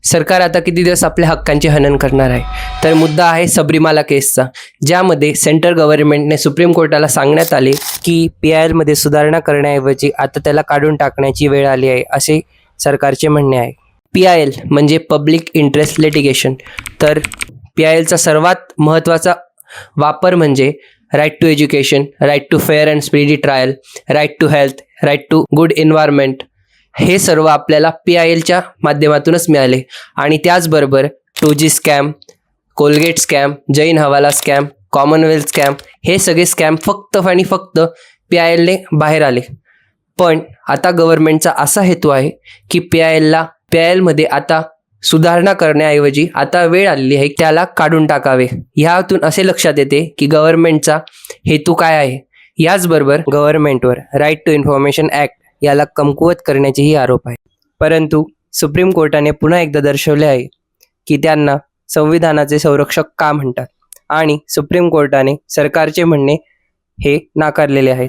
सरकार आता किती दिवस आपल्या हक्कांचे हनन करणार आहे? तर मुद्दा आहे सबरीमाला केसचा, ज्यामध्ये सेंट्रल गव्हर्नमेंटने सुप्रीम कोर्टाला सांगण्यात आले की PIL मध्ये सुधारणा करण्याऐवजी आता त्याला काढून टाकण्याची वेळ आली आहे, असे सरकारचे म्हणणे आहे. PIL म्हणजे पब्लिक इंटरेस्ट लिटिगेशन. तर PILचा सर्वात महत्त्वाचा वापर म्हणजे right to education, right to fair and speedy trial, right to health, right to good environment. हे सर्व आपल्याला PILच्या माध्यमातूनच मिळाले. आणि त्याचबरोबर 2G scam, Colgate scam, Jain हवाला स्कॅम, कॉमनवेल्थ स्कॅम, हे सगळे स्कॅम फक्त आणि फक्त PILने बाहेर आले. पण आता गव्हर्नमेंटचा असा हेतू आहे की PILमध्ये आता सुधारणा करण्याऐवजी आता वेळ आलेली आहे त्याला काढून टाकावे. ह्यातून असे लक्षात येते की गव्हर्नमेंटचा हेतू काय आहे. याचबरोबर गव्हर्नमेंटवर राईट टू इन्फॉर्मेशन ॲक्ट याला कमकुवत करण्याचेही आरोप आहे. परंतु सुप्रीम कोर्टाने पुन्हा एकदा दर्शवले आहे की त्यांना संविधानाचे संरक्षक का म्हणतात, आणि सुप्रीम कोर्टाने सरकारचे म्हणणे हे नाकारलेले आहेत.